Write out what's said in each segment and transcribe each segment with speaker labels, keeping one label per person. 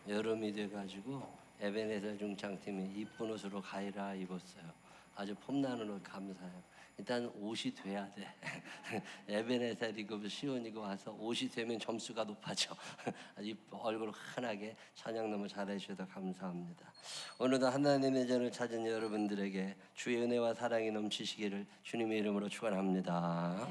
Speaker 1: 여름이 돼가지고 에베네zer 중창팀이 이쁜 옷으로 가이라 입었어요. 아주 폼나는 옷 감사해요. 일단 옷이 돼야 돼. 에베네셀이고 시온이고 와서 옷이 되면 점수가 높아져. 아주 얼굴 환하게 찬양 너무 잘해 주셔서 감사합니다. 오늘도 하나님의 전을 찾은 여러분들에게 주의 은혜와 사랑이 넘치시기를 주님의 이름으로 축원합니다.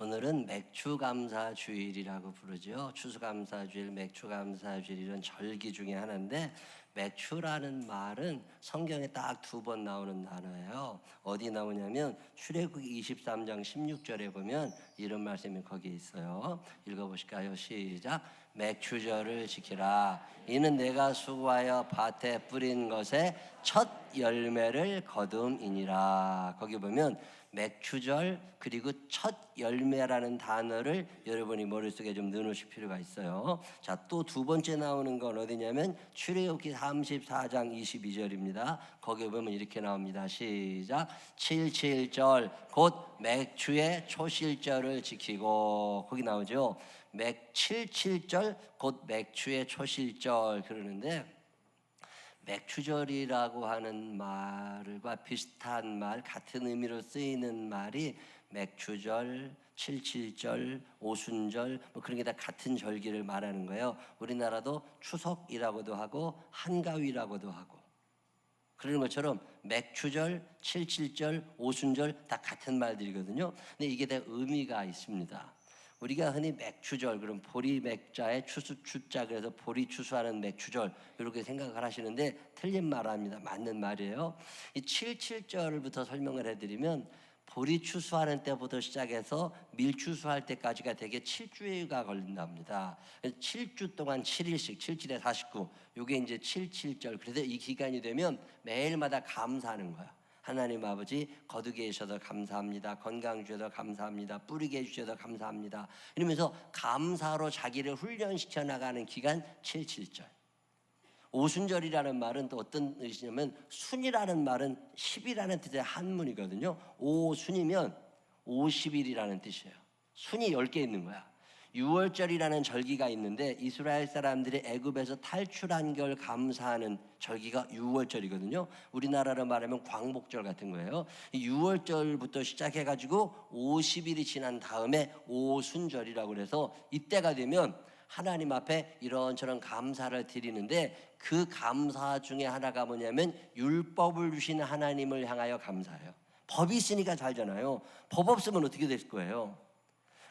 Speaker 1: 오늘은 맥추감사주일이라고 부르죠. 추수감사주일, 맥추감사주일은 절기 중에 하나인데, 맥추라는 말은 성경에 딱 2번 나오는 단어예요. 어디 나오냐면 출애굽기 23장 16절에 보면 이런 말씀이 거기에 있어요. 읽어보실까요? 시작. 맥추절을 지키라. 이는 내가 수고하여 밭에 뿌린 것의 첫 열매를 거둠이니라. 거기 보면 맥추절 그리고 첫 열매라는 단어를 여러분이 머릿속에 좀 넣어놓으실 필요가 있어요. 자, 또 2번째 나오는 건 어디냐면 출애굽기 34장 22절입니다. 거기에 보면 이렇게 나옵니다. 시작. 77절 곧 맥추의 초실절을 지키고, 거기 나오죠. 77절 곧 맥추의 초실절 그러는데, 맥추절이라고 하는 말과 비슷한 말, 같은 의미로 쓰이는 말이 맥추절, 칠칠절, 오순절 뭐 그런 게 다 같은 절기를 말하는 거예요. 우리나라도 추석이라고도 하고 한가위라고도 하고 그러는 것처럼 맥추절, 칠칠절, 오순절 다 같은 말들이거든요. 근데 이게 다 의미가 있습니다. 우리가 흔히 맥추절, 그럼 보리 맥자에 추수 추자, 그래서 보리 추수하는 맥추절 이렇게 생각을 하시는데 틀린 말입니다. 맞는 말이에요. 이 77절부터 설명을 해드리면 보리 추수하는 때부터 시작해서 밀 추수할 때까지가 되게 7주가 걸린답니다. 7주 동안 7일씩 77에 49, 이게 이제 77절. 그래서 이 기간이 되면 매일마다 감사하는 거예요. 하나님 아버지 거두게 해주셔서 감사합니다. 건강 주셔서 감사합니다. 뿌리게 해주셔서 감사합니다. 이러면서 감사로 자기를 훈련시켜 나가는 기간 77절. 오순절이라는 말은 또 어떤 뜻이냐면 순이라는 말은 10이라는 뜻의 한문이거든요. 오순이면 50일이라는 뜻이에요. 순이 10개 있는 거야. 6월절이라는 절기가 있는데 이스라엘 사람들이 애굽에서 탈출한 걸 감사하는 절기가 6월절이거든요. 우리나라로 말하면 광복절 같은 거예요. 6월절부터 시작해가지고 50일이 지난 다음에 오순절이라고 그래서 이때가 되면 하나님 앞에 이런저런 감사를 드리는데, 그 감사 중에 하나가 뭐냐면 율법을 주신 하나님을 향하여 감사해요. 법이 있으니까 살잖아요. 법 없으면 어떻게 될 거예요?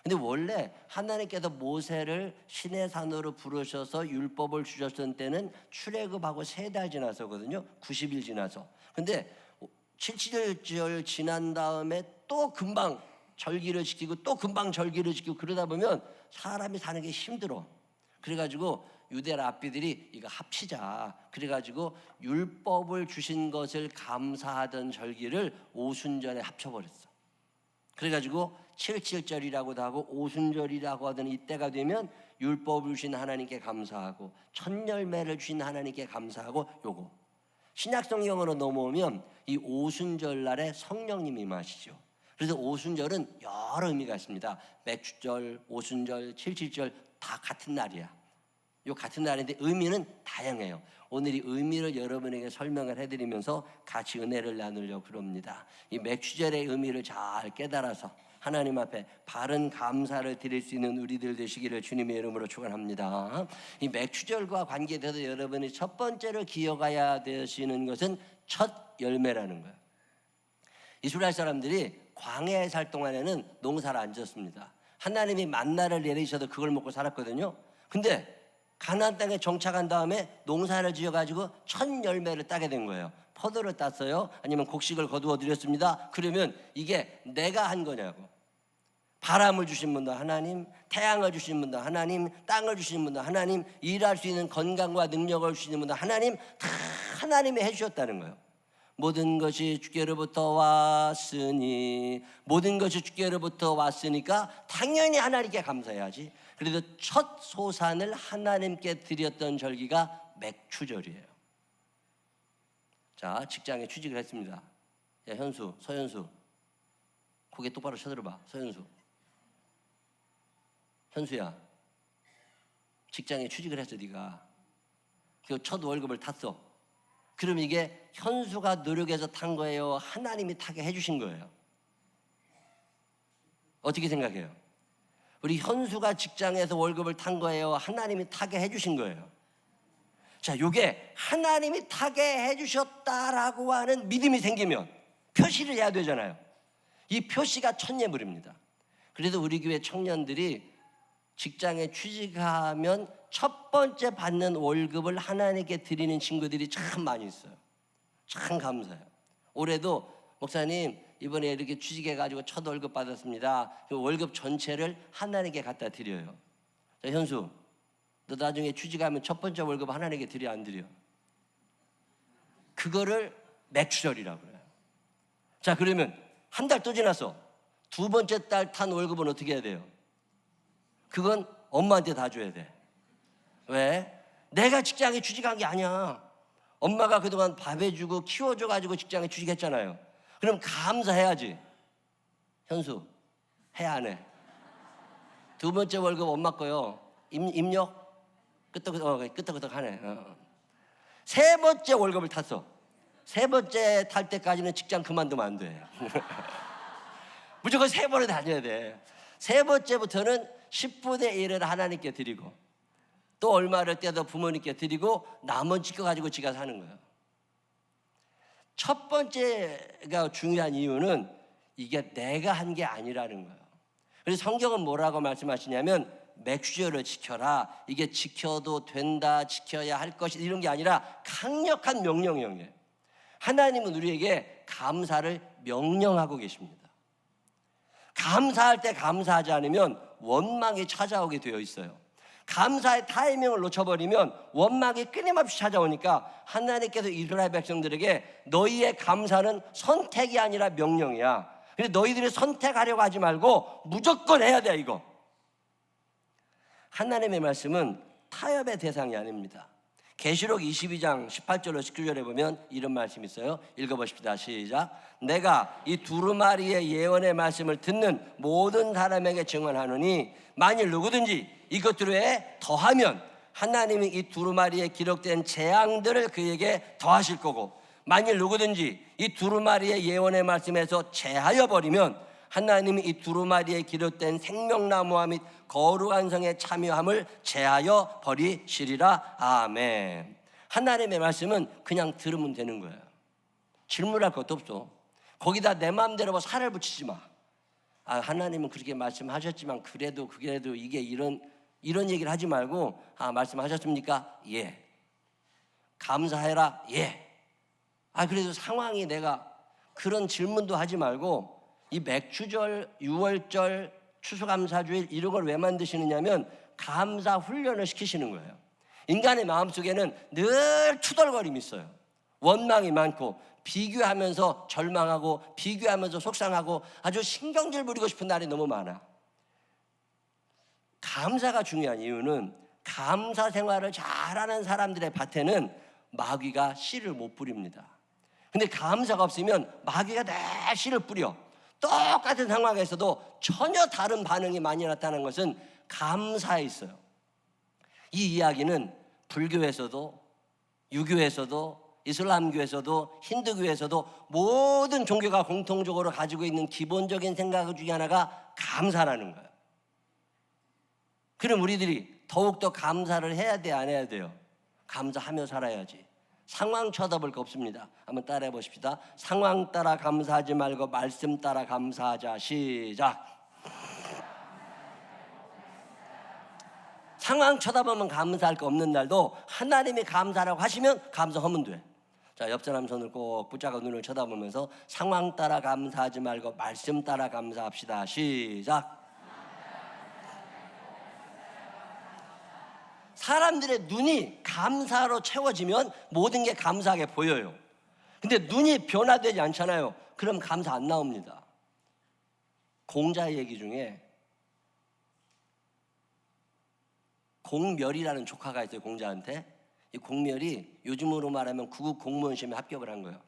Speaker 1: 근데 원래 하나님께서 모세를 시내산으로 부르셔서 율법을 주셨을 때는 출애굽하고 3달 지나서거든요. 90일 지나서. 근데 77절 지난 다음에 또 금방 절기를 지키고 또 금방 절기를 지키고 그러다 보면 사람이 사는 게 힘들어. 그래가지고 유대 랍비들이 이거 합치자. 그래가지고 율법을 주신 것을 감사하던 절기를 오순절에 합쳐버렸어. 그래가지고 77절이라고도 하고 오순절이라고 하던 이때가 되면 율법을 주신 하나님께 감사하고 첫 열매를 주신 하나님께 감사하고, 요거 신약 성경으로 넘어오면 이 오순절 날에 성령님이 임하시죠. 그래서 오순절은 여러 의미가 있습니다. 맥추절, 오순절, 칠칠절 다 같은 날이야. 요 같은 날인데 의미는 다양해요. 오늘 이 의미를 여러분에게 설명을 해드리면서 같이 은혜를 나누려고 그럽니다. 이 맥추절의 의미를 잘 깨달아서 하나님 앞에 바른 감사를 드릴 수 있는 우리들 되시기를 주님의 이름으로 축원합니다. 이 맥추절과 관계돼서 여러분이 첫 번째로 기억해야 되시는 것은 첫 열매라는 거예요. 이스라엘 사람들이 광야에 살 동안에는 농사를 안 지었습니다. 하나님이 만나를 내리셔도 그걸 먹고 살았거든요. 근데 가나안 땅에 정착한 다음에 농사를 지어가지고 첫 열매를 따게 된 거예요. 포도를 땄어요? 아니면 곡식을 거두어 드렸습니다. 그러면 이게 내가 한 거냐고. 바람을 주신 분도 하나님, 태양을 주신 분도 하나님, 땅을 주신 분도 하나님, 일할 수 있는 건강과 능력을 주시는 분도 하나님, 다 하나님이 해주셨다는 거예요. 모든 것이 주께로부터 왔으니, 모든 것이 주께로부터 왔으니까 당연히 하나님께 감사해야지. 그래도 첫 소산을 하나님께 드렸던 절기가 맥추절이에요. 자, 직장에 취직을 했습니다. 야, 현수, 서현수, 고개 똑바로 쳐들어봐. 서현수, 현수야, 직장에 취직을 했어. 네가 그 첫 월급을 탔어. 그럼 이게 현수가 노력해서 탄 거예요? 하나님이 타게 해주신 거예요? 어떻게 생각해요? 우리 현수가 직장에서 월급을 탄 거예요? 하나님이 타게 해주신 거예요? 자, 이게 하나님이 타게 해주셨다라고 하는 믿음이 생기면 표시를 해야 되잖아요. 이 표시가 첫 예물입니다. 그래서 우리 교회 청년들이 직장에 취직하면 첫 번째 받는 월급을 하나님께 드리는 친구들이 참 많이 있어요. 참 감사해요. 올해도 목사님 이번에 이렇게 취직해가지고 첫 월급 받았습니다. 그 월급 전체를 하나님께 갖다 드려요. 자, 현수, 너 나중에 취직하면 첫 번째 월급 하나님께 드려 안 드려? 그거를 맥주절이라고 그래요. 자, 그러면 한 달 또 지났어. 두 번째 달 탄 월급은 어떻게 해야 돼요? 그건 엄마한테 다 줘야 돼. 왜? 내가 직장에 취직한 게 아니야. 엄마가 그동안 밥 해주고 키워줘가지고 직장에 취직했잖아요. 그럼 감사해야지. 현수, 해 안 해? 두 번째 월급 엄마 거요. 입력? 끄떡끄떡 하네. 세 번째 월급을 탔어. 세 번째 탈 때까지는 직장 그만두면 안 돼. 무조건 세 번을 다녀야 돼. 세 번째부터는 10분의 1을 하나님께 드리고 또 얼마를 떼서 부모님께 드리고 나머지 거 가지고 지가 사는 거예요. 첫 번째가 중요한 이유는 이게 내가 한 게 아니라는 거예요. 그래서 성경은 뭐라고 말씀하시냐면 맥주절을 지켜라. 이게 지켜도 된다, 지켜야 할 것이 이런 게 아니라 강력한 명령형이에요. 하나님은 우리에게 감사를 명령하고 계십니다. 감사할 때 감사하지 않으면 원망이 찾아오게 되어 있어요. 감사의 타이밍을 놓쳐버리면 원망이 끊임없이 찾아오니까 하나님께서 이스라엘 백성들에게 너희의 감사는 선택이 아니라 명령이야. 그래서 너희들이 선택하려고 하지 말고 무조건 해야 돼. 이거 하나님의 말씀은 타협의 대상이 아닙니다. 계시록 22장 18절로 19절에 보면 이런 말씀이 있어요. 읽어보십시다. 시작. 내가 이 두루마리의 예언의 말씀을 듣는 모든 사람에게 증언하노니 만일 누구든지 이것들에 더하면 하나님이 이 두루마리에 기록된 재앙들을 그에게 더하실 거고 만일 누구든지 이 두루마리의 예언의 말씀에서 제하여 버리면 하나님이 이 두루마리에 기록된 생명나무와 및 거룩한 성에 참여함을 제하여 버리시리라. 아멘. 하나님의 말씀은 그냥 들으면 되는 거예요. 질문할 것도 없어. 거기다 내 마음대로 뭐 살을 붙이지 마. 하나님은 그렇게 말씀하셨지만 그래도 이게 이런 얘기를 하지 말고 말씀하셨습니까? 예. 감사해라? 예. 그래도 상황이 내가 그런 질문도 하지 말고 이 맥주절, 유월절, 추수감사주일 이런 걸 왜 만드시느냐면 감사 훈련을 시키시는 거예요. 인간의 마음속에는 늘 투덜거림이 있어요. 원망이 많고 비교하면서 절망하고 비교하면서 속상하고 아주 신경질 부리고 싶은 날이 너무 많아. 감사가 중요한 이유는 감사 생활을 잘하는 사람들의 밭에는 마귀가 씨를 못 뿌립니다. 근데 감사가 없으면 마귀가 내 씨를 뿌려. 똑같은 상황에서도 전혀 다른 반응이 많이 나타나는 것은 감사에 있어요. 이 이야기는 불교에서도 유교에서도 이슬람교에서도 힌두교에서도 모든 종교가 공통적으로 가지고 있는 기본적인 생각 중에 하나가 감사라는 거예요. 그럼 우리들이 더욱더 감사를 해야 돼, 안 해야 돼요? 감사하며 살아야지. 상황 쳐다볼 거 없습니다. 한번 따라해 보십시다. 상황 따라 감사하지 말고 말씀 따라 감사하자. 시작. 상황 쳐다보면 감사할 거 없는 날도 하나님이 감사라고 하시면 감사하면 돼. 자, 옆 사람 손을 꼭 붙잡고 눈을 쳐다보면서 상황 따라 감사하지 말고 말씀 따라 감사합시다. 시작. 사람들의 눈이 감사로 채워지면 모든 게 감사하게 보여요. 근데 눈이 변화되지 않잖아요. 그럼 감사 안 나옵니다. 공자 얘기 중에 공멸이라는 조카가 있어요. 공자한테. 이 공멸이 요즘으로 말하면 구급 공무원 시험에 합격을 한 거예요.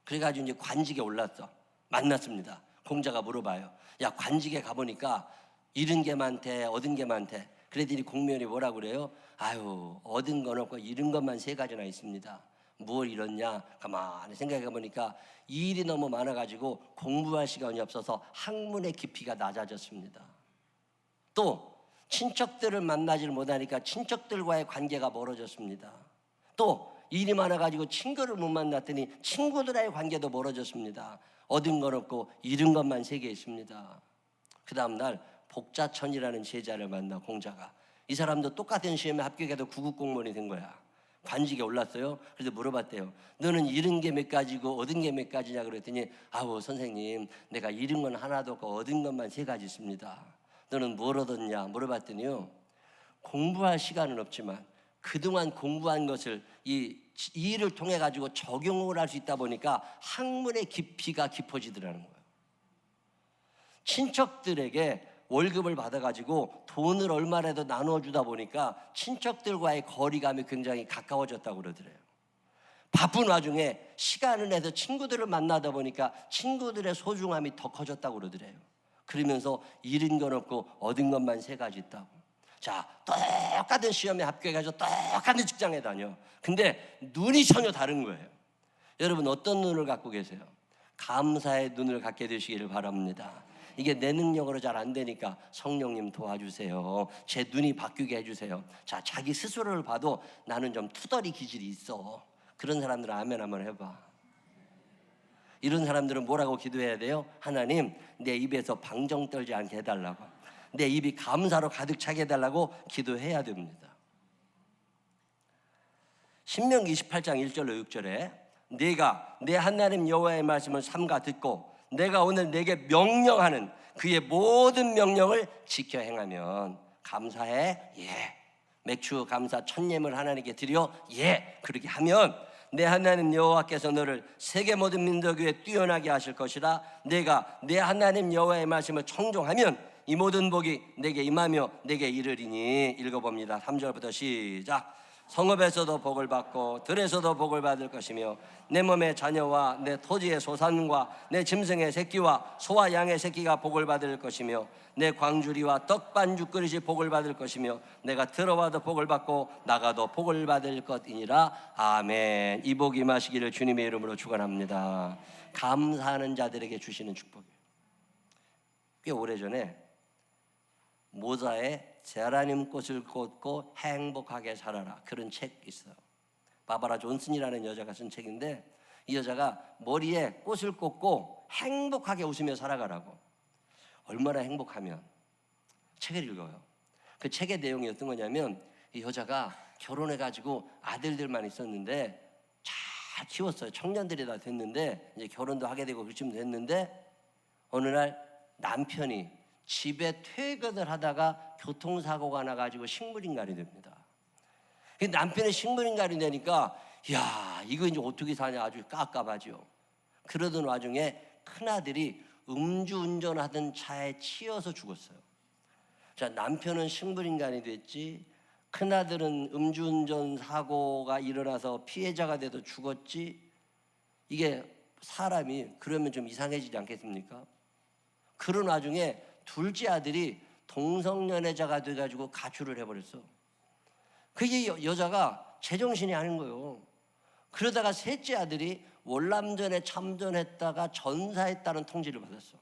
Speaker 1: 그래가지고 이제 관직에 올랐어. 만났습니다. 공자가 물어봐요. 야, 관직에 가보니까 잃은 게 많대, 얻은 게 많대. 그랬더니 공무원이 뭐라고 그래요? 아유, 얻은 건 없고 잃은 것만 3가지나 있습니다. 뭘 잃었냐? 가만히 생각해 보니까 일이 너무 많아가지고 공부할 시간이 없어서 학문의 깊이가 낮아졌습니다. 또 친척들을 만나질 못하니까 친척들과의 관계가 멀어졌습니다. 또 일이 많아가지고 친구를 못 만났더니 친구들과의 관계도 멀어졌습니다. 얻은 건 없고 잃은 것만 3개 있습니다. 그 다음 날 복자천이라는 제자를 만나, 공자가. 이 사람도 똑같은 시험에 합격해도 구급 공무원이 된 거야. 관직에 올랐어요. 그래서 물어봤대요. 너는 잃은 게 몇 가지고 얻은 게 몇 가지냐 그랬더니, 아우 선생님, 내가 잃은 건 하나도 없고 얻은 것만 3가지 있습니다. 너는 뭘 얻었냐 물어봤더니요, 공부할 시간은 없지만 그동안 공부한 것을 이 일을 통해 가지고 적용을 할 수 있다 보니까 학문의 깊이가 깊어지더라는 거예요. 친척들에게 월급을 받아가지고 돈을 얼마라도 나눠주다 보니까 친척들과의 거리감이 굉장히 가까워졌다고 그러더래요. 바쁜 와중에 시간을 내서 친구들을 만나다 보니까 친구들의 소중함이 더 커졌다고 그러더래요. 그러면서 잃은 건 없고 얻은 것만 3가지 있다고. 자, 똑같은 시험에 합격해서 똑같은 직장에 다녀. 근데 눈이 전혀 다른 거예요. 여러분 어떤 눈을 갖고 계세요? 감사의 눈을 갖게 되시기를 바랍니다. 이게 내 능력으로 잘 안 되니까 성령님 도와주세요. 제 눈이 바뀌게 해주세요. 자, 자기 스스로를 봐도 나는 좀 투덜이 기질이 있어. 그런 사람들은 아멘 한번 해봐. 이런 사람들은 뭐라고 기도해야 돼요? 하나님, 내 입에서 방정 떨지 않게 해달라고, 내 입이 감사로 가득 차게 해달라고 기도해야 됩니다. 신명기 28장 1절로 6절에 네가 내 하나님 여호와의 말씀을 삼가 듣고 내가 오늘 내게 명령하는 그의 모든 명령을 지켜 행하면 감사해. 예. 맥주 감사 천예물 하나님께 드려. 예. 그렇게 하면 내 하나님 여호와께서 너를 세계 모든 민족 위에 뛰어나게 하실 것이라. 내가 내 하나님 여호와의 말씀을 청종하면 이 모든 복이 내게 임하며 내게 이르리니. 읽어봅니다. 3절부터 시작. 성읍에서도 복을 받고 들에서도 복을 받을 것이며 내 몸의 자녀와 내 토지의 소산과 내 짐승의 새끼와 소와 양의 새끼가 복을 받을 것이며 내 광주리와 떡반죽 그릇이 복을 받을 것이며 내가 들어와도 복을 받고 나가도 복을 받을 것이니라. 아멘. 이 복이 임하시기를 주님의 이름으로 축원합니다. 감사하는 자들에게 주시는 축복이에요. 꽤 오래전에 모자에 제라늄 꽃을 꽂고 행복하게 살아라, 그런 책 있어요. 바바라 존슨이라는 여자가 쓴 책인데, 이 여자가 머리에 꽃을 꽂고 행복하게 웃으며 살아가라고. 얼마나 행복하면. 책을 읽어요. 그 책의 내용이 어떤 거냐면, 이 여자가 결혼해가지고 아들들만 있었는데 잘 키웠어요. 청년들이 다 됐는데 이제 결혼도 하게 되고 그쯤 됐는데, 어느 날 남편이 집에 퇴근을 하다가 교통사고가 나가지고 식물인간이 됩니다. 남편이 식물인간이 되니까 야, 이거 이제 어떻게 사냐, 아주 깝깝하죠. 그러던 와중에 큰아들이 음주운전하던 차에 치여서 죽었어요. 자, 남편은 식물인간이 됐지, 큰아들은 음주운전 사고가 일어나서 피해자가 돼도 죽었지. 이게 사람이 그러면 좀 이상해지지 않겠습니까? 그런 와중에 둘째 아들이 동성연애자가 돼가지고 가출을 해버렸어. 그게 여자가 제정신이 아닌 거예요. 그러다가 셋째 아들이 월남전에 참전했다가 전사했다는 통지를 받았어.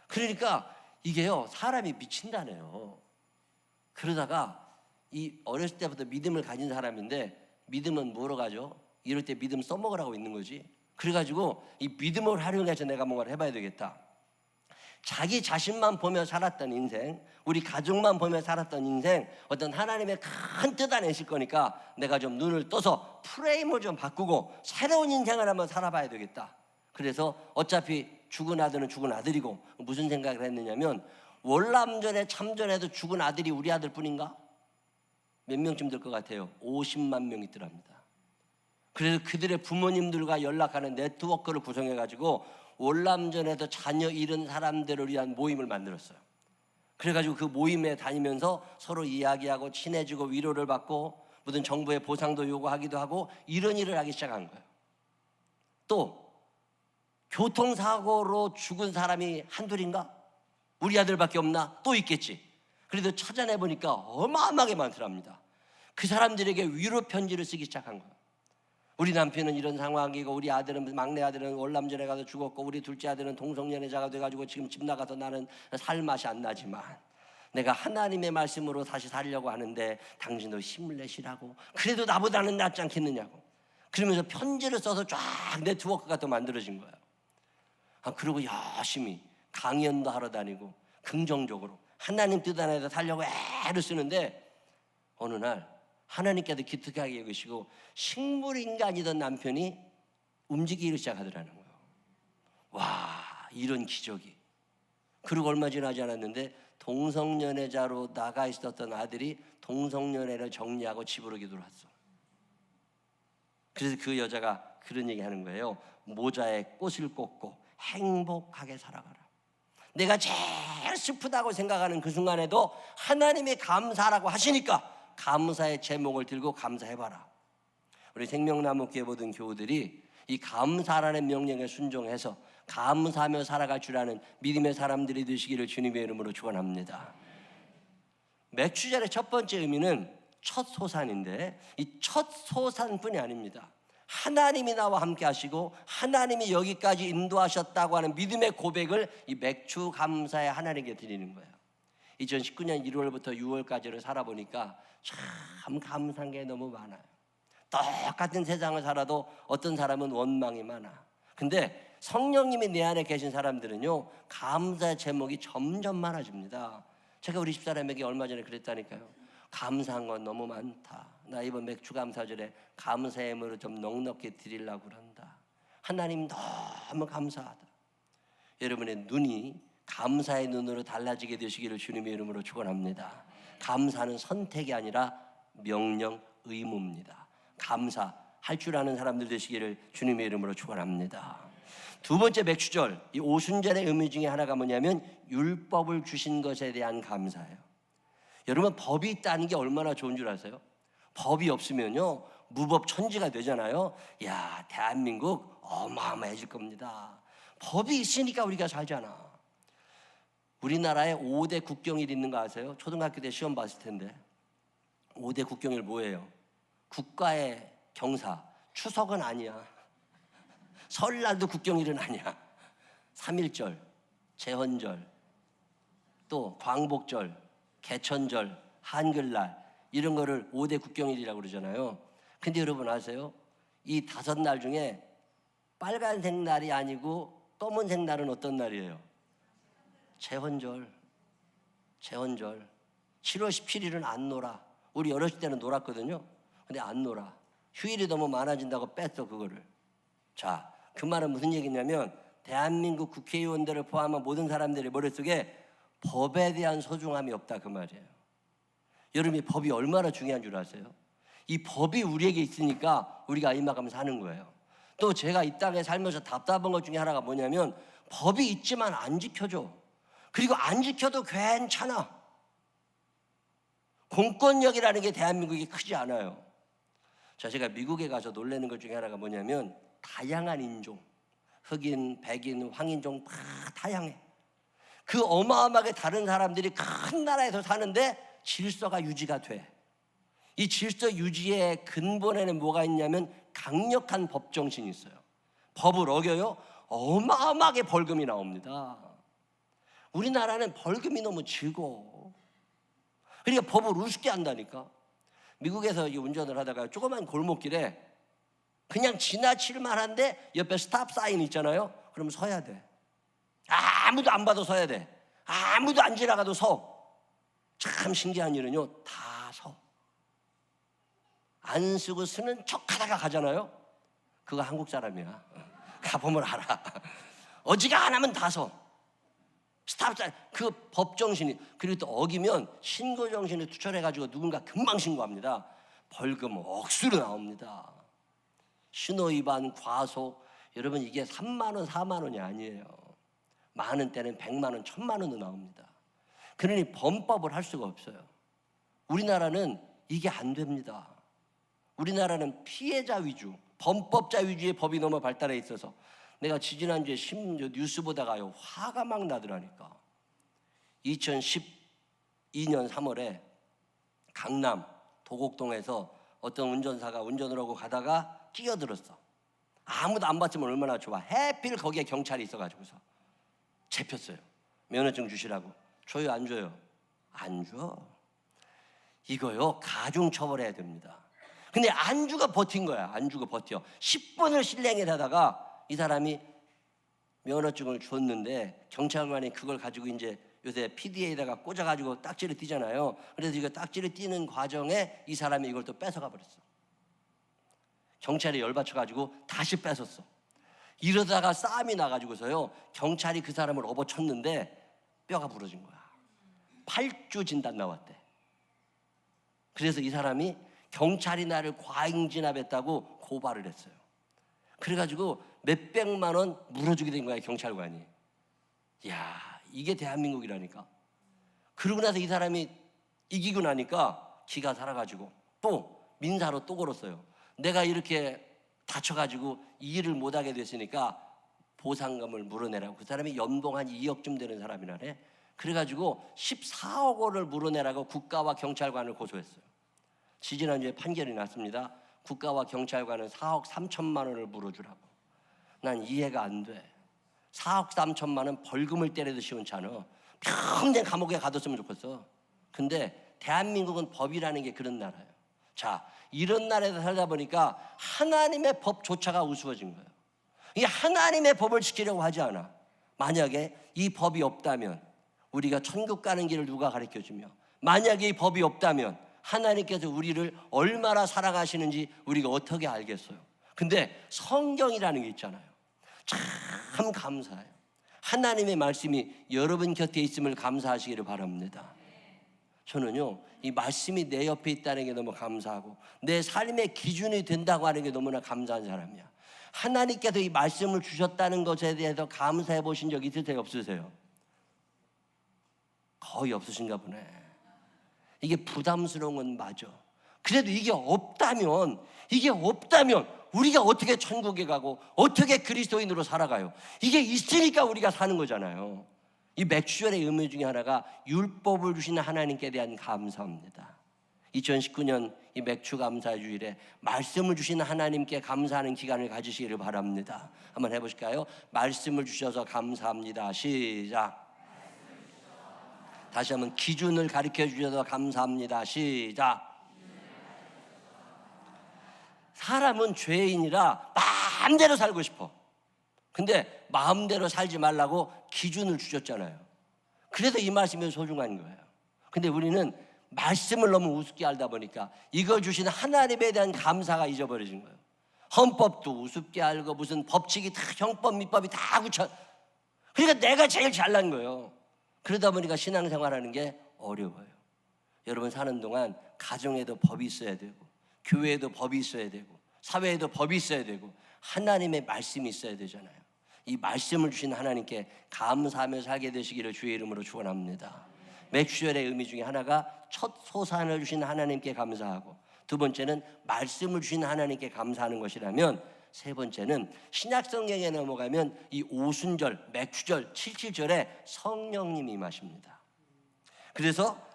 Speaker 1: 그러니까 이게요, 사람이 미친다네요. 그러다가 이 어렸을 때부터 믿음을 가진 사람인데, 믿음은 뭐로 가죠? 이럴 때 믿음 써먹으라고 있는 거지. 그래가지고 이 믿음을 활용해서 내가 뭔가를 해봐야 되겠다. 자기 자신만 보며 살았던 인생, 우리 가족만 보며 살았던 인생, 어떤 하나님의 큰 뜻 안에 있을 거니까 내가 좀 눈을 떠서 프레임을 좀 바꾸고 새로운 인생을 한번 살아봐야 되겠다. 그래서 어차피 죽은 아들은 죽은 아들이고, 무슨 생각을 했느냐면, 월남전에 참전해도 죽은 아들이 우리 아들뿐인가? 몇 명쯤 될 것 같아요? 50만 명 있더랍니다. 그래서 그들의 부모님들과 연락하는 네트워크를 구성해가지고 월남전에도 자녀 잃은 사람들을 위한 모임을 만들었어요. 그래가지고 그 모임에 다니면서 서로 이야기하고 친해지고 위로를 받고 무슨 정부의 보상도 요구하기도 하고 이런 일을 하기 시작한 거예요. 또 교통사고로 죽은 사람이 한둘인가? 우리 아들밖에 없나? 또 있겠지. 그래도 찾아내 보니까 어마어마하게 많더랍니다. 그 사람들에게 위로 편지를 쓰기 시작한 거예요. 우리 남편은 이런 상황이고, 우리 아들은, 막내 아들은 월남전에 가서 죽었고, 우리 둘째 아들은 동성연애자가 돼가지고 지금 집 나가서 나는 살 맛이 안 나지만 내가 하나님의 말씀으로 다시 살려고 하는데 당신도 힘을 내시라고, 그래도 나보다는 낫지 않겠느냐고, 그러면서 편지를 써서 쫙 네트워크가 또 만들어진 거예요. 그리고 열심히 강연도 하러 다니고 긍정적으로 하나님 뜻 안에서 살려고 애를 쓰는데, 어느 날 하나님께서 기특하게 여기시고 식물인간이던 남편이 움직이기 시작하더라는 거예요. 와, 이런 기적이. 그리고 얼마 지나지 않았는데 동성연애자로 나가 있었던 아들이 동성연애를 정리하고 집으로 들어왔어. 그래서 그 여자가 그런 얘기 하는 거예요. 모자에 꽃을 꽂고 행복하게 살아가라. 내가 제일 슬프다고 생각하는 그 순간에도 하나님이 감사라고 하시니까 감사의 제목을 들고 감사해봐라. 우리 생명나무교회 모든 교우들이 이 감사라는 명령에 순종해서 감사하며 살아갈 줄 아는 믿음의 사람들이 되시기를 주님의 이름으로 축원합니다. 맥주절의 첫 번째 의미는 첫 소산인데, 이 첫 소산뿐이 아닙니다. 하나님이 나와 함께 하시고 하나님이 여기까지 인도하셨다고 하는 믿음의 고백을 이 맥주 감사의 하나님께 드리는 거예요. 2019년 1월부터 6월까지를 살아보니까 참 감사한 게 너무 많아요. 똑같은 세상을 살아도 어떤 사람은 원망이 많아. 근데 성령님이 내 안에 계신 사람들은요, 감사의 제목이 점점 많아집니다. 제가 우리 집사람에게 얼마 전에 그랬다니까요. 감사한 건 너무 많다. 나 이번 맥주 감사절에 감사의 예물을 좀 넉넉히 드리려고 그런다. 하나님 너무 감사하다. 여러분의 눈이 감사의 눈으로 달라지게 되시기를 주님의 이름으로 축원합니다. 감사는 선택이 아니라 명령, 의무입니다. 감사할 줄 아는 사람들 되시기를 주님의 이름으로 축원합니다. 두 번째 맥주절, 이 오순절의 의미 중에 하나가 뭐냐면 율법을 주신 것에 대한 감사예요. 여러분, 법이 있다는 게 얼마나 좋은 줄 아세요? 법이 없으면요, 무법천지가 되잖아요. 야, 대한민국 어마어마해질 겁니다. 법이 있으니까 우리가 살잖아. 우리나라에 5대 국경일 있는 거 아세요? 초등학교 때 시험 봤을 텐데. 5대 국경일 뭐예요? 국가의 경사. 추석은 아니야. 설날도 국경일은 아니야. 3.1절, 제헌절, 또 광복절, 개천절, 한글날, 이런 거를 5대 국경일이라고 그러잖아요. 근데 여러분 아세요? 이 5날 중에 빨간색 날이 아니고 검은색 날은 어떤 날이에요? 제헌절. 7월 17일은 안 놀아. 우리 어렸을 때는 놀았거든요. 근데 안 놀아. 휴일이 너무 많아진다고 뺐어, 그거를. 자, 그 말은 무슨 얘기냐면 대한민국 국회의원들을 포함한 모든 사람들의 머릿속에 법에 대한 소중함이 없다, 그 말이에요. 여러분이 법이 얼마나 중요한 줄 아세요? 이 법이 우리에게 있으니까 우리가 이만큼 사는 거예요. 또 제가 이 땅에 살면서 답답한 것 중에 하나가 뭐냐면 법이 있지만 안 지켜줘. 그리고 안 지켜도 괜찮아. 공권력이라는 게 대한민국이 크지 않아요. 자, 제가 미국에 가서 놀라는 것 중에 하나가 뭐냐면 다양한 인종, 흑인, 백인, 황인종 다 다양해. 그 어마어마하게 다른 사람들이 큰 나라에서 사는데 질서가 유지가 돼. 이 질서 유지의 근본에는 뭐가 있냐면 강력한 법 정신이 있어요. 법을 어겨요? 어마어마하게 벌금이 나옵니다. 우리나라는 벌금이 너무 적어. 그러니까 법을 우습게 한다니까. 미국에서 운전을 하다가 조그만 골목길에 그냥 지나칠 만한데 옆에 스탑 사인 있잖아요. 그럼 서야 돼. 아무도 안 봐도 서야 돼. 아무도 안 지나가도 서. 참 신기한 일은요, 다 서. 안 쓰고 쓰는 척하다가 가잖아요. 그거 한국 사람이야. 가보면 알아. 어지간하면 다 서. 스탑사인, 그 법정신이. 그리고 또 어기면 신고정신을 투철해가지고 누군가 금방 신고합니다. 벌금 억수로 나옵니다. 신호위반, 과속. 여러분, 이게 3만 원, 4만 원이 아니에요. 많은 때는 100만 원, 1000만 원도 나옵니다. 그러니 범법을 할 수가 없어요. 우리나라는 이게 안 됩니다. 우리나라는 피해자 위주, 범법자 위주의 법이 너무 발달해 있어서 내가 지지난주에 뉴스 보다가요, 화가 막 나더라니까. 2012 2002년 3월에 강남 도곡동에서 어떤 운전사가 운전을 하고 가다가 끼어들었어. 아무도 안 봤으면 얼마나 좋아. 해필 거기에 경찰이 있어가지고서 잡혔어요. 면허증 주시라고. 줘요 안 줘요? 안 줘. 이거요 가중처벌해야 됩니다. 근데 안 주고 버틴 거야. 안 주고 버텨. 10분을 실랭이를 하다가 이 사람이 면허증을 줬는데 경찰관이 그걸 가지고 이제 요새 PD에다가 꽂아가지고 딱지를 띄잖아요. 그래서 이거 딱지를 띄는 과정에 이 사람이 이걸 또 뺏어가 버렸어. 경찰이 열받쳐가지고 다시 뺏었어. 이러다가 싸움이 나가지고서요 경찰이 그 사람을 업어쳤는데 뼈가 부러진 거야. 8주 진단 나왔대. 그래서 이 사람이 경찰이 나를 과잉 진압했다고 고발을 했어요. 그래가지고 몇백만 원 물어주게 된 거야 경찰관이. 이야 이게 대한민국이라니까. 그러고 나서 이 사람이 이기고 나니까 기가 살아가지고 또 민사로 또 걸었어요. 내가 이렇게 다쳐가지고 이 일을 못하게 됐으니까 보상금을 물어내라고. 그 사람이 연봉 한 2억쯤 되는 사람이라네. 그래가지고 14억 원을 물어내라고 국가와 경찰관을 고소했어요. 지지난주에 판결이 났습니다. 국가와 경찰관은 4억 3천만 원을 물어주라고. 난 이해가 안 돼. 4억 3천만 원 벌금을 때려도 시원찮아. 평생 감옥에 가뒀으면 좋겠어. 근데 대한민국은 법이라는 게 그런 나라예요. 자, 이런 나라에서 살다 보니까 하나님의 법조차가 우스워진 거예요. 이 하나님의 법을 지키려고 하지 않아. 만약에 이 법이 없다면 우리가 천국 가는 길을 누가 가르쳐주며, 만약에 이 법이 없다면 하나님께서 우리를 얼마나 사랑하시는지 우리가 어떻게 알겠어요? 근데 성경이라는 게 있잖아요. 참 감사해요. 하나님의 말씀이 여러분 곁에 있음을 감사하시기를 바랍니다. 저는요 이 말씀이 내 옆에 있다는 게 너무 감사하고 내 삶의 기준이 된다고 하는 게 너무나 감사한 사람이야. 하나님께서 이 말씀을 주셨다는 것에 대해서 감사해 보신 적 있으세요? 없으세요? 거의 없으신가 보네. 이게 부담스러운 건 맞아. 그래도 이게 없다면 우리가 어떻게 천국에 가고 어떻게 그리스도인으로 살아가요? 이게 있으니까 우리가 사는 거잖아요. 이 맥주절의 의미 중에 하나가 율법을 주신 하나님께 대한 감사입니다. 2019년 이 맥주 감사 주일에 말씀을 주신 하나님께 감사하는 기간을 가지시기를 바랍니다. 한번 해보실까요? 말씀을 주셔서 감사합니다. 시작. 다시 한번 기준을 가르쳐 주셔서 감사합니다. 시작. 사람은 죄인이라 마음대로 살고 싶어. 근데 마음대로 살지 말라고 기준을 주셨잖아요. 그래서 이 말씀이 소중한 거예요. 근데 우리는 말씀을 너무 우습게 알다 보니까 이걸 주신 하나님에 대한 감사가 잊어버려진 거예요. 헌법도 우습게 알고 무슨 법칙이 다 형법 민법이 다 굳혀. 그러니까 내가 제일 잘난 거예요. 그러다 보니까 신앙생활하는 게 어려워요. 여러분 사는 동안 가정에도 법이 있어야 되고 교회에도 법이 있어야 되고 사회에도 법이 있어야 되고 하나님의 말씀이 있어야 되잖아요. 이 말씀을 주신 하나님께 감사하며 살게 되시기를 주의 이름으로 축원합니다. 맥주절의 의미 중에 하나가 첫 소산을 주신 하나님께 감사하고, 두 번째는 말씀을 주신 하나님께 감사하는 것이라면, 세 번째는 신약 성경에 넘어가면 이 오순절, 맥주절, 칠칠절에 성령님이 임하십니다. 그래서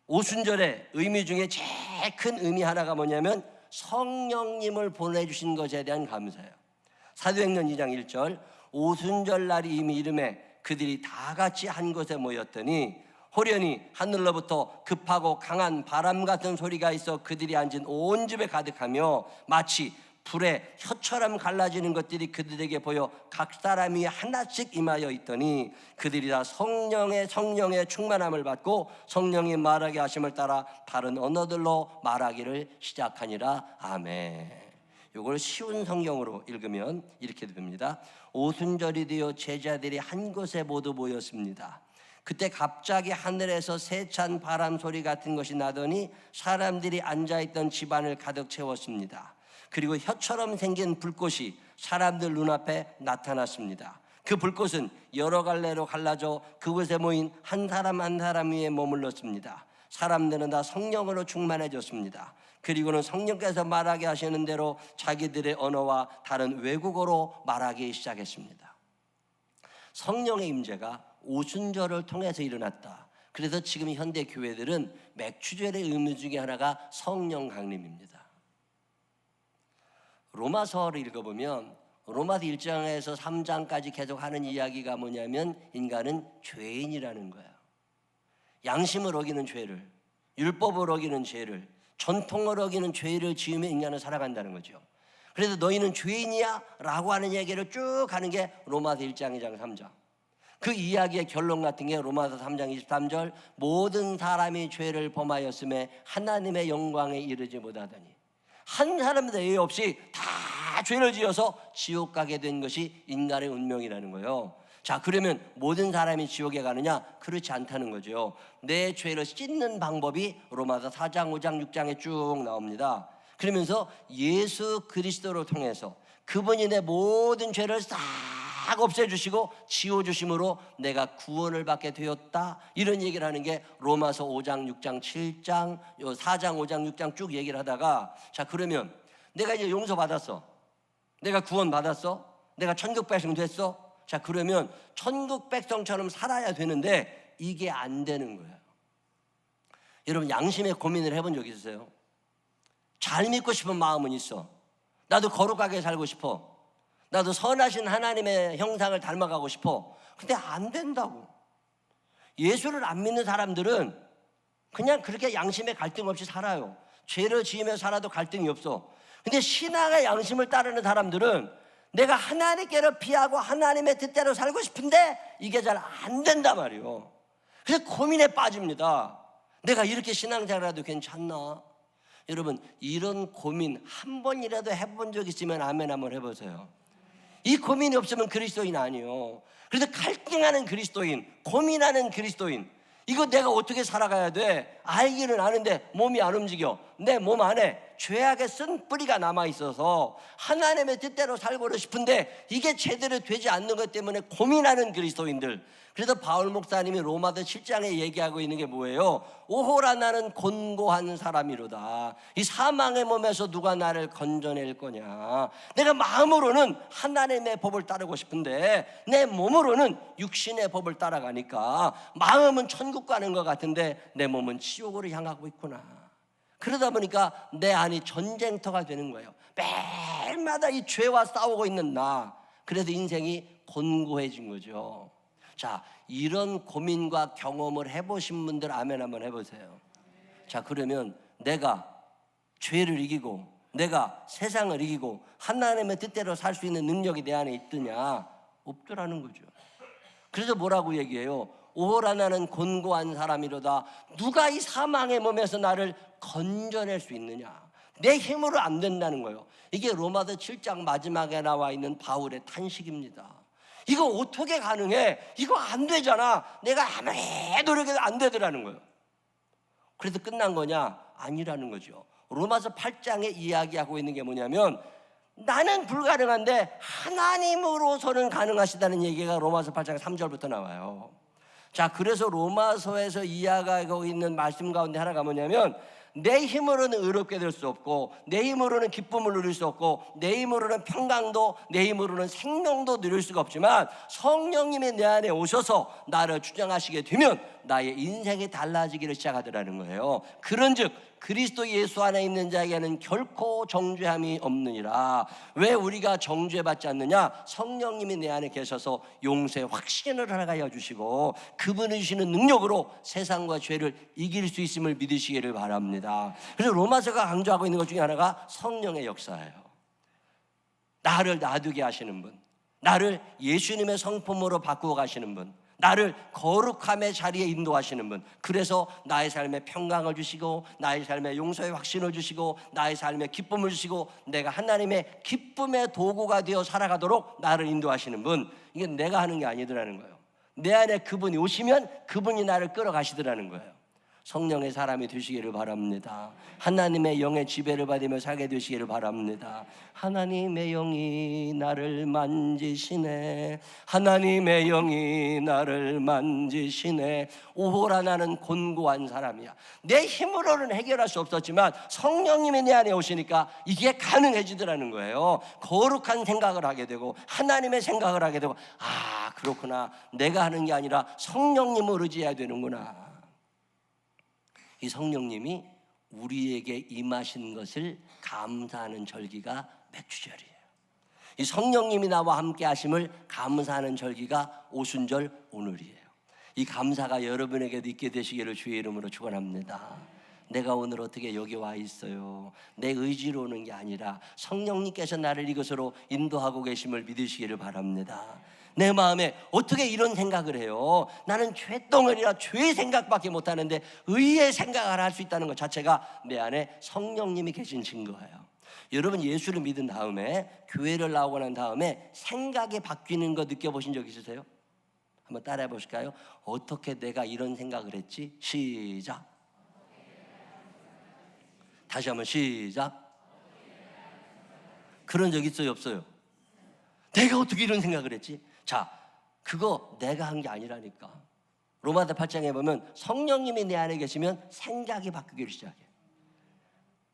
Speaker 1: 오순절의 의미 중에 제일 큰 의미 하나가 뭐냐면 성령님을 보내주신 것에 대한 감사예요. 사도행전 2장 1절 오순절 날이 이미 이름에 그들이 다 같이 한 곳에 모였더니 호련히 하늘로부터 급하고 강한 바람 같은 소리가 있어 그들이 앉은 온 집에 가득하며 마치 불에 혀처럼 갈라지는 것들이 그들에게 보여 각 사람이 하나씩 임하여 있더니 그들이 다 성령의 충만함을 받고 성령이 말하게 하심을 따라 다른 언어들로 말하기를 시작하니라. 아멘. 이걸 쉬운 성경으로 읽으면 이렇게 됩니다. 오순절이 되어 제자들이 한 곳에 모두 모였습니다. 그때 갑자기 하늘에서 세찬 바람 소리 같은 것이 나더니 사람들이 앉아있던 집안을 가득 채웠습니다. 그리고 혀처럼 생긴 불꽃이 사람들 눈앞에 나타났습니다. 그 불꽃은 여러 갈래로 갈라져 그곳에 모인 한 사람 한 사람 위에 머물렀습니다. 사람들은 다 성령으로 충만해졌습니다. 그리고는 성령께서 말하게 하시는 대로 자기들의 언어와 다른 외국어로 말하기 시작했습니다. 성령의 임재가 오순절을 통해서 일어났다. 그래서 지금 현대 교회들은 맥추절의 의미 중에 하나가 성령 강림입니다. 로마서를 읽어보면 로마서 1장에서 3장까지 계속 하는 이야기가 뭐냐면 인간은 죄인이라는 거예요. 양심을 어기는 죄를, 율법을 어기는 죄를, 전통을 어기는 죄를 지으며 인간은 살아간다는 거죠. 그래서 너희는 죄인이야? 라고 하는 얘기를 쭉 하는 게 로마서 1장, 2장, 3장. 그 이야기의 결론 같은 게 로마서 3장 23절, 모든 사람이 죄를 범하였음에 하나님의 영광에 이르지 못하더니, 한 사람도 예외 없이 다 죄를 지어서 지옥 가게 된 것이 인간의 운명이라는 거예요. 자, 그러면 모든 사람이 지옥에 가느냐? 그렇지 않다는 거죠. 내 죄를 씻는 방법이 로마서 4장, 5장, 6장에 쭉 나옵니다. 그러면서 예수 그리스도를 통해서 그분이 내 모든 죄를 싹 없애주시고 지워주심으로 내가 구원을 받게 되었다, 이런 얘기를 하는 게 로마서 5장, 6장, 7장, 4장, 5장, 6장 쭉 얘기를 하다가, 자, 그러면 내가 이제 용서받았어, 내가 구원받았어, 내가 천국 백성 됐어. 자, 그러면 천국 백성처럼 살아야 되는데 이게 안 되는 거예요. 여러분, 양심의 고민을 해본 적 있으세요? 잘 믿고 싶은 마음은 있어. 나도 거룩하게 살고 싶어. 나도 선하신 하나님의 형상을 닮아가고 싶어. 근데 안 된다고. 예수를 안 믿는 사람들은 그냥 그렇게 양심의 갈등 없이 살아요. 죄를 지으며 살아도 갈등이 없어. 근데 신앙의 양심을 따르는 사람들은 내가 하나님께로 피하고 하나님의 뜻대로 살고 싶은데 이게 잘 안 된단 말이에요. 그래서 고민에 빠집니다. 내가 이렇게 신앙생활해도 괜찮나? 여러분, 이런 고민 한 번이라도 해본 적 있으면 아멘 한번 해보세요. 이 고민이 없으면 그리스도인 아니에요. 그래서 갈등하는 그리스도인, 고민하는 그리스도인, 이거 내가 어떻게 살아가야 돼? 알기는 아는데 몸이 안 움직여. 내 몸 안에 죄악의 쓴 뿌리가 남아있어서 하나님의 뜻대로 살고 싶은데 이게 제대로 되지 않는 것 때문에 고민하는 그리스도인들. 그래서 바울 목사님이 로마서 7장에 얘기하고 있는 게 뭐예요? 오호라 나는 곤고한 사람이로다. 이 사망의 몸에서 누가 나를 건져낼 거냐. 내가 마음으로는 하나님의 법을 따르고 싶은데 내 몸으로는 육신의 법을 따라가니까 마음은 천국 가는 것 같은데 내 몸은 지옥으로 향하고 있구나. 그러다 보니까 내 안이 전쟁터가 되는 거예요. 매일마다 이 죄와 싸우고 있는 나. 그래서 인생이 곤고해진 거죠. 자, 이런 고민과 경험을 해보신 분들 아멘 한번 해보세요. 자, 그러면 내가 죄를 이기고 내가 세상을 이기고 하나님의 뜻대로 살 수 있는 능력이 내 안에 있더냐? 없더라는 거죠. 그래서 뭐라고 얘기해요? 오호라 나는 곤고한 사람이로다. 누가 이 사망의 몸에서 나를 건져낼 수 있느냐? 내 힘으로 안 된다는 거예요. 이게 로마서 7장 마지막에 나와 있는 바울의 탄식입니다. 이거 어떻게 가능해? 이거 안 되잖아. 내가 아무리 노력해도 안 되더라는 거예요. 그래서 끝난 거냐? 아니라는 거죠. 로마서 8장에 이야기하고 있는 게 뭐냐면 나는 불가능한데 하나님으로서는 가능하시다는 얘기가 로마서 8장 3절부터 나와요. 자, 그래서 로마서에서 이야기하고 있는 말씀 가운데 하나가 뭐냐면 내 힘으로는 의롭게 될 수 없고 내 힘으로는 기쁨을 누릴 수 없고 내 힘으로는 평강도 내 힘으로는 생명도 누릴 수가 없지만 성령님이 내 안에 오셔서 나를 주장하시게 되면 나의 인생이 달라지기를 시작하더라는 거예요. 그런즉 그리스도 예수 안에 있는 자에게는 결코 정죄함이 없느니라. 왜 우리가 정죄받지 않느냐? 성령님이 내 안에 계셔서 용서의 확신을 하여 주시고 그분이 주시는 능력으로 세상과 죄를 이길 수 있음을 믿으시기를 바랍니다. 그래서 로마서가 강조하고 있는 것 중에 하나가 성령의 역사예요. 나를 놔두게 하시는 분, 나를 예수님의 성품으로 바꾸어 가시는 분, 나를 거룩함의 자리에 인도하시는 분. 그래서 나의 삶에 평강을 주시고 나의 삶에 용서의 확신을 주시고 나의 삶에 기쁨을 주시고 내가 하나님의 기쁨의 도구가 되어 살아가도록 나를 인도하시는 분. 이게 내가 하는 게 아니더라는 거예요. 내 안에 그분이 오시면 그분이 나를 끌어가시더라는 거예요. 성령의 사람이 되시기를 바랍니다. 하나님의 영의 지배를 받으며 살게 되시기를 바랍니다. 하나님의 영이 나를 만지시네. 하나님의 영이 나를 만지시네. 오호라 나는 곤고한 사람이야. 내 힘으로는 해결할 수 없었지만 성령님이 내 안에 오시니까 이게 가능해지더라는 거예요. 거룩한 생각을 하게 되고 하나님의 생각을 하게 되고 아, 그렇구나. 내가 하는 게 아니라 성령님을 의지해야 되는구나. 이 성령님이 우리에게 임하신 것을 감사하는 절기가 맥주절이에요. 이 성령님이 나와 함께 하심을 감사하는 절기가 오순절 오늘이에요. 이 감사가 여러분에게도 있게 되시기를 주의 이름으로 축원합니다. 내가 오늘 어떻게 여기 와 있어요? 내 의지로 오는 게 아니라 성령님께서 나를 이것으로 인도하고 계심을 믿으시기를 바랍니다. 내 마음에 어떻게 이런 생각을 해요? 나는 죄덩어리라 죄의 생각밖에 못하는데 의의 생각을 할 수 있다는 것 자체가 내 안에 성령님이 계신 증거예요. 여러분, 예수를 믿은 다음에 교회를 나오고 난 다음에 생각이 바뀌는 거 느껴보신 적 있으세요? 한번 따라해 보실까요? 어떻게 내가 이런 생각을 했지? 시작. 다시 한번 시작. 그런 적 있어요, 없어요? 내가 어떻게 이런 생각을 했지? 자, 그거 내가 한 게 아니라니까. 로마서 8장에 보면 성령님이 내 안에 계시면 생각이 바뀌기 시작해요.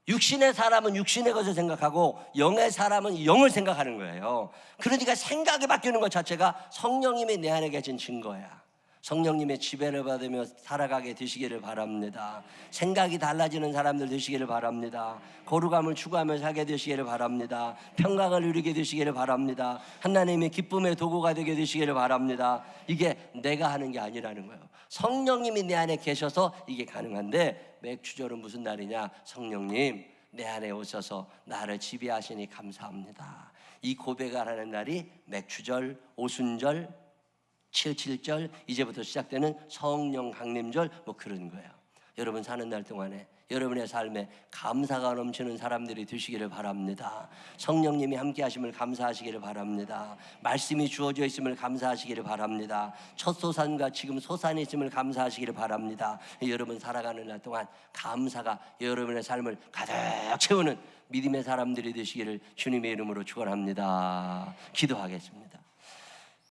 Speaker 1: 육신의 사람은 육신의 것을 생각하고 영의 사람은 영을 생각하는 거예요. 그러니까 생각이 바뀌는 것 자체가 성령님이 내 안에 계신 증거야. 성령님의 지배를 받으며 살아가게 되시기를 바랍니다. 생각이 달라지는 사람들 되시기를 바랍니다. 거룩함을 추구하며 살게 되시기를 바랍니다. 평강을 누리게 되시기를 바랍니다. 하나님의 기쁨의 도구가 되게 되시기를 바랍니다. 이게 내가 하는 게 아니라는 거예요. 성령님이 내 안에 계셔서 이게 가능한데, 맥주절은 무슨 날이냐? 성령님 내 안에 오셔서 나를 지배하시니 감사합니다. 이 고백을 하는 날이 맥주절, 오순절, 7.7절, 이제부터 시작되는 성령 강림절, 뭐 그런 거예요. 여러분 사는 날 동안에 여러분의 삶에 감사가 넘치는 사람들이 되시기를 바랍니다. 성령님이 함께 하심을 감사하시기를 바랍니다. 말씀이 주어져 있음을 감사하시기를 바랍니다. 첫 소산과 지금 소산이 있음을 감사하시기를 바랍니다. 여러분 살아가는 날 동안 감사가 여러분의 삶을 가득 채우는 믿음의 사람들이 되시기를 주님의 이름으로 축원합니다. 기도하겠습니다.